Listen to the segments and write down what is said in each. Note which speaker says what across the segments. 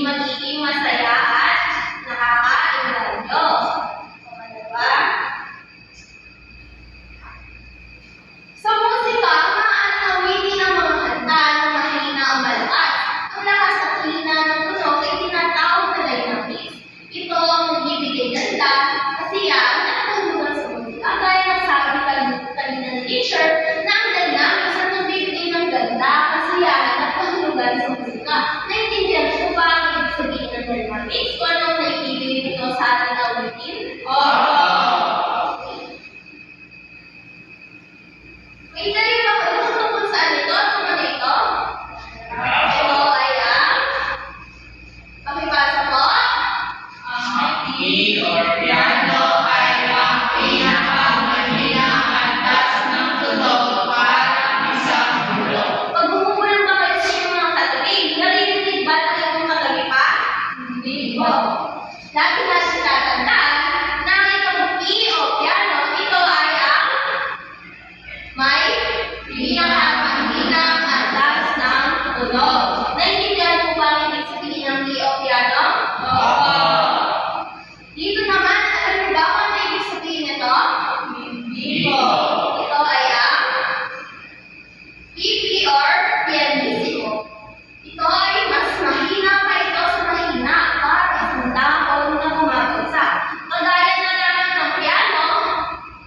Speaker 1: magiging masaya at nakaka-engganyo. Pangalawa, sa musika, maaaring awitin ang mga kanta na mahina ang malakas. Ang lakas at hina ng tunog ay tinatawag na dynamics. Ito ang nagbibigay ganda, kasiyahan at kahulugan sa musika. Gaya ng sabi kanina ni teacher na ang dynamics ang nagbibigay ng ganda, kasiyahan at kahulugan sa musika. Naintindihan ko ba ang ibig sabihin ng dynamics? O anong naibibigay nito sa ating awitin? May dali ba kayo tungkol saan ito? Ano na ito? Ito ay ang pakibasa po.
Speaker 2: Ang key or piano ay ang pinakamahinang antas ng tunog para isang bulong.
Speaker 1: Pag bumubulong ba kayo sa inyong mga katabi, naririnig ba ng inyong katabi pa?
Speaker 2: Hindi
Speaker 1: Po. Lagi natin tatandaan na ang itong key o piano, ito ay ang may pinakamahinang antas ng tunog. Naintindihan po ba ang ibig sabihin ng key o piano? Dito naman, alam niyo ba kung ano ibig sabihin nito?
Speaker 2: Hindi po.
Speaker 1: Ito ay ang PP or pianissimo. Ito ay mas mahina pa ito sa mahina para isang dahon na bumabagsak. Kagaya na lamang ng piano,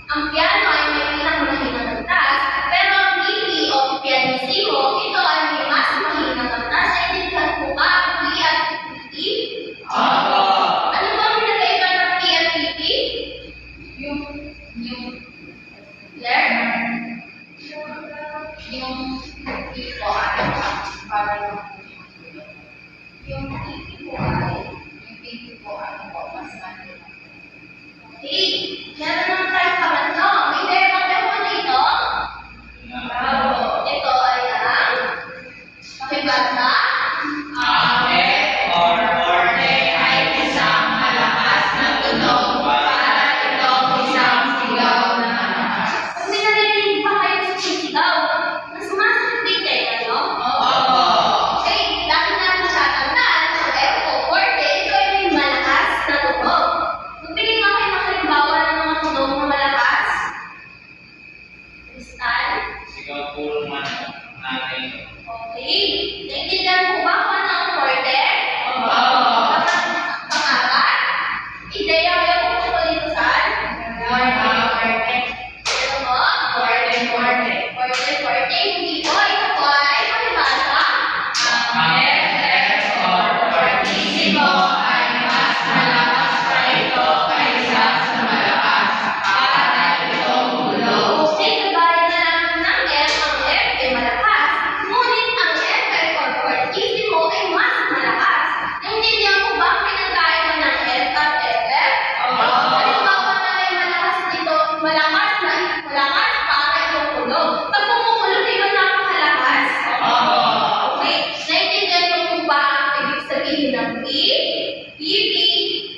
Speaker 1: ang piano ay may pinakamahinang antas, pero ang PP o pianissimo, ito ay may mas mahinang antas. Naintindihan po ba ang P at PP? Ano ba ang pinagkaiba ng P at PP? Claire?
Speaker 2: Yung tipo ay parang
Speaker 1: Yung PP po ay
Speaker 2: mas mahina.
Speaker 1: okay. Meron naman tayong pangatlo. May idea ba kayo kung ano ito? Ito ay ang pakibasa.
Speaker 2: Ave or orte ay isang malakas na tunog para itong isang sigaw na malakas.
Speaker 1: Pag may narinig ba kayo sa sisigaw, mas sumasakit din kayo, no? Okay, lagi natin tatandaan ang F o forte, ito ay may malakas na tunog. Magbigay nga kayo ng halimbawa ng mga tunog na malakas. Kristal.
Speaker 2: Sigaw puro man natin.
Speaker 1: Okay. Naintindihan po ba kung ano ang forte? Pangapat. Ideya kayo kung ito dito saan? Ito po? Forte. Hindi po. Ito po ay palibasa.
Speaker 2: Ang FF or fortissimo ay mas malakas pa ito kaysa sa malakas para itong bulong.
Speaker 1: Okay, kagaya na lang ng F, ang F ay malakas. Ngunit ang FF or fortissimo ay mas malakas. Naintindihan po ba ang pinagkaiba ng F at FF? Halimbawa na may malakas dito, malakas para itong tulog. Pag pumukulog, di ba napakalakas? Okay, naintindihan niyo po ba ang ibig sabihin ng P, PP,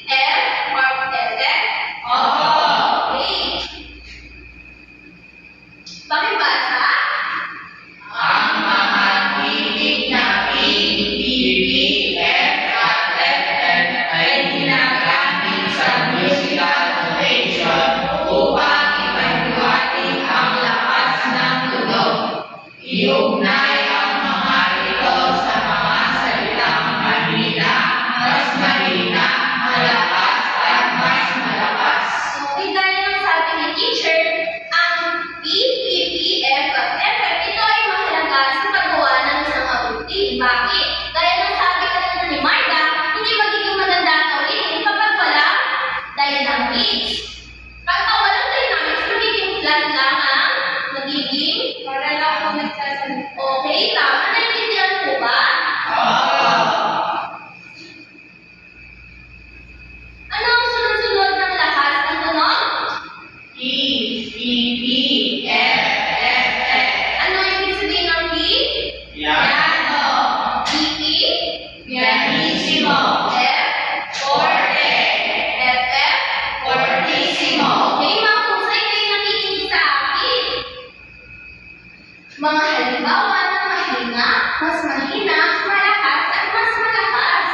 Speaker 1: F, or FF? Okay. Pakibasa.
Speaker 2: Ang mga titig na P, PP, F at FF ay ginagamit sa musical notation upang ipahiwatig ang lakas ng tunog. Iugnay ang mga ito sa mga salitang mahina, mas mahina, malakas at mas malakas.
Speaker 1: Okay, dahil ang sabi ni teacher, ang P, PP, F, at FF, ito ay mahalaga sa paggawa ng isang awitin. Bakit? Dahil ang sabi kanina ni Marta, hindi magiging maganda ang awitin kapag walang dynamics. Kapag walang dynamics, magiging flat lang ang magiging para lang ako nagsasalita. Okay, tama. Naintindihan po ba? Ano ang sunod-sunod ng lakas ng tunog?
Speaker 2: E, PP, F, FF.
Speaker 1: Ano ang ibig sabihin ng P?
Speaker 2: Piano,
Speaker 1: PP,
Speaker 2: pianissimo,
Speaker 1: F,
Speaker 2: forte,
Speaker 1: FF.
Speaker 2: fortissimo.
Speaker 1: Okay, mga kusay kayo nakikinig sa akin. Mga halimbawa ng mahina, mas mahina, malakas, at mas malakas.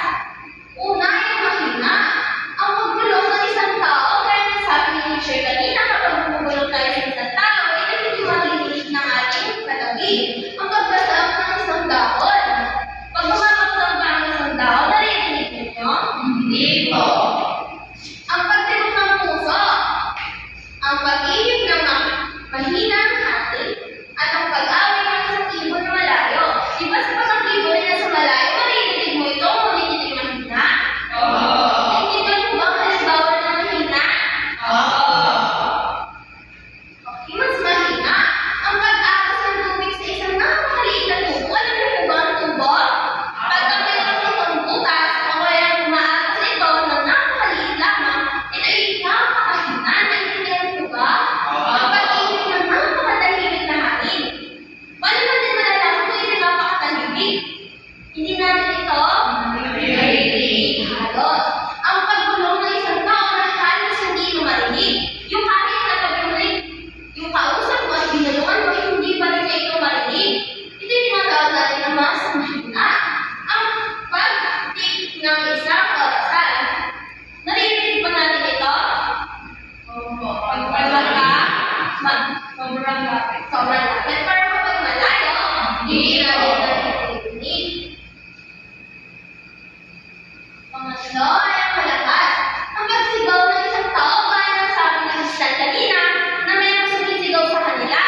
Speaker 1: Pangatlo ay ang malakas. Ang pagsigaw ng isang tao gaya ng sabi ng Kristal kanina na mayroong sumisigaw sa kanila.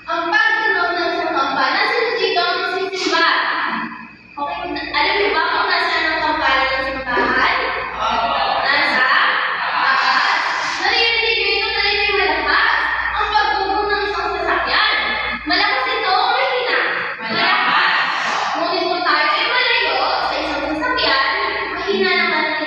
Speaker 1: Ang pagtunog ng isang kampana sinisigaw ng sisimba. Okay, alam niyo ba kung nasaan ang kampana ng simbahan? Nasa taas. Naririnig niyo ito na ito'y malakas. Ang pagbubong ng isang sasakyan. Malakas ito o mahina? Malakas. Ngunit kung tayo ay malayo sa isang sasakyan, mahina naman ang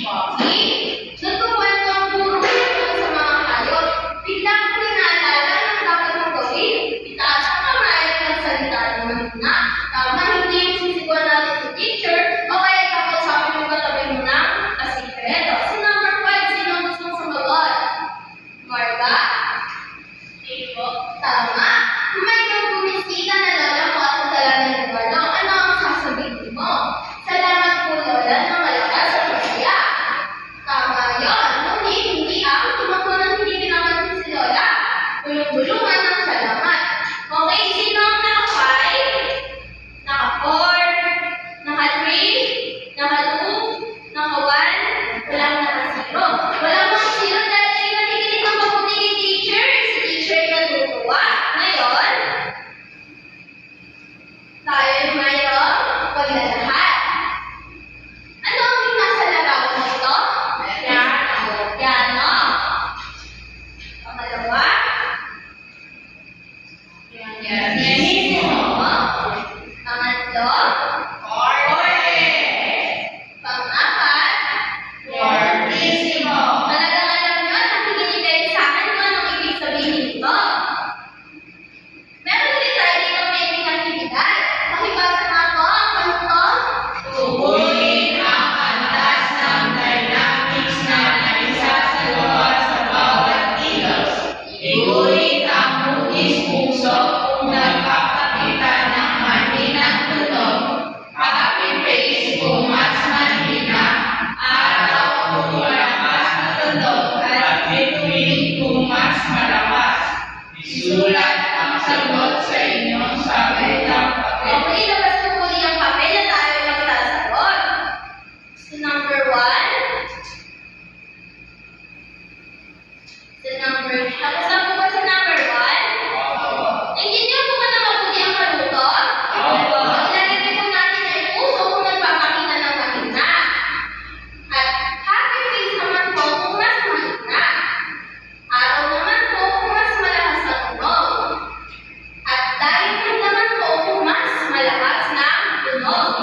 Speaker 1: See? Nagkukwento ang puro kwento sa mga hayop. Bigla ko rin naalala ang dapat mong gawin. Itaas ang kamay at magsalita ng mahina. Tama, hindi yung sisiguan natin sa teacher o kaya kakausapin yung katabi mo ng asikreto. So number 5, sino ang gustong sumagot? Marga? Ito. Tama. Kung may bumisita na lola mo at magdala ng regalo, ano ang sasabihin mo? Salamat po lola na malakas at masaya. Tama yun. Ngunit hindi ang tumakbo ng hindi pinapansin si lola. Bulong-bulungan ng salamat. Okay, sino ang naka-5? Naka-4? Naka-3? Naka-2? Naka-1? Walang naka-0. Walang naka-0 dahil ay nakikinig ng mabuti kay teacher. Si teacher ay natutuwa. Ngayon, tayo ay mayroong paglalahat. Ano ang nasa larawan na ito? Piano. Pangalawa?
Speaker 2: Pianissimo.
Speaker 1: Pangatlo?
Speaker 2: Forte.
Speaker 1: Pang-apat?
Speaker 2: Fortissimo.
Speaker 1: Talagang alam nyo, nakikinig kayo sa akin kung anong ibig sabihin nito. Meron din tayo dito may aktibidad. Pakibasa nga po ang kanto.
Speaker 2: Tubuyin ang antas ng dynamics na naisasagawa sa bawat kilos. Iguhit ang hugis puso kung nagpapakita ng mahinang tunog. Happy face kung mas mahina. Araw kung malakas na tunog. At bituin kung mas malakas. Isulat ang sagot sa inyong sabilang papel.
Speaker 1: Okay, labas ko muli ang papel na tayo magsasagot. So number 1. So number, tapos na po ba sa number 1? Naintindihan po ba na mabuti ang paluto?
Speaker 2: Opo.
Speaker 1: Ilalagay po natin ay puso kung nagpapakita ng mahina. At happy face naman po kung mas mahina. Araw naman po kung mas malakas na tunog. At diamond naman po kung mas malakas na tunog.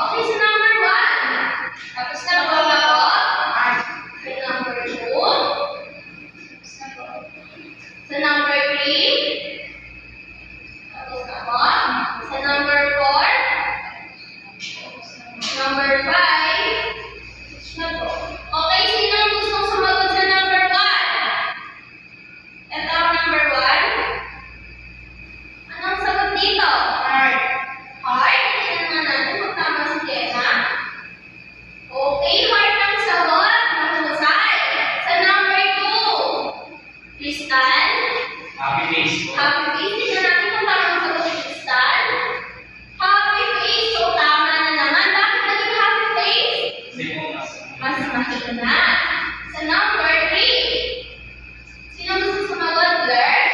Speaker 1: Okay, so number 1. Tapos na po ba po? So number 2. So number 3. Tapos na po. So number 4. Number 5. Na po. Okay, sino ang gustong sumagot sa number 1? Ito ang number 1. Anong sagot dito? Heart. Tingnan nga natin kung tama si Jenna. Okay, heart ang sagot. Mahusay. Sa number 2. Crystal.
Speaker 2: Happy face po.
Speaker 1: Happy face. Tingnan natin kung tama ang sagot ni Crystal. Happy face. So, tama na naman. Bakit naging happy face?
Speaker 2: Kasi po
Speaker 1: Mas mahina. Sa number 3. Sino gusto sumagot? Blair?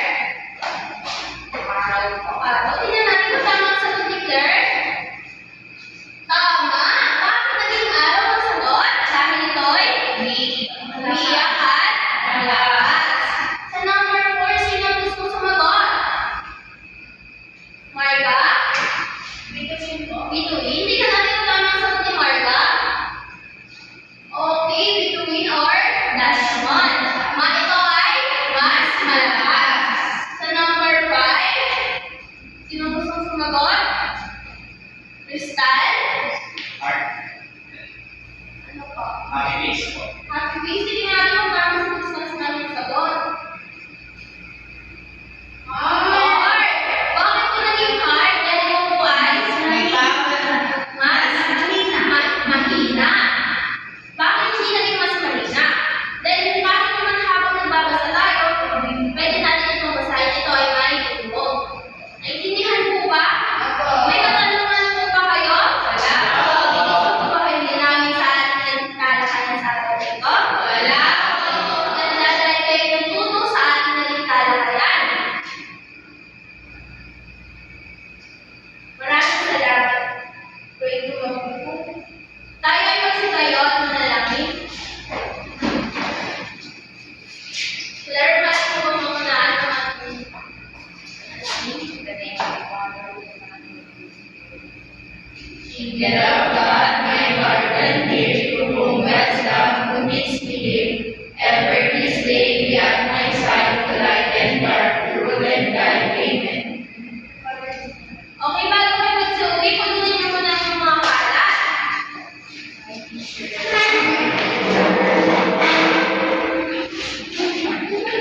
Speaker 1: Araw. Tingnan natin kung tama ang sagot ni Blair. Tama. Bakit naging araw ang sagot? Dahil ito'y umiiyak at malakas. Sa number 4, sino gusto sumagot? Marga? Bituin. Tingnan natin kung tama ang sagot ni Marga. Okay, between or Dashmon. Ito ay mas malakas. Sa number 5, sino gusto sumagot? Crystal?
Speaker 2: Heart.
Speaker 1: Ano po?
Speaker 2: Happy face po.
Speaker 1: Happy face. Tingnan natin kung tama sa Crystal sa kanyang sagot. Heart. Bakit po naging heart? Dahil mo po ay mas mahina. Bakit hindi naging mas mahina? Dahil bakit naman habang nagbabasa tayo, pwede natin itong basahin. Ito ay may tunog. Naintindihan po ba? May katanungan po ba kayo? Wala. Gusto po ba kayo linawin sa ating talakayan sa araw na ito? Wala. Maganda dahil kayo natuto sa ating naging talakayan. Maraming salamat. Pwede mo tayo ay magsitayo at manalangin. Claire, bakit mo ba muna ang ating
Speaker 2: Get up, God, my garden, here to whom has done dibdib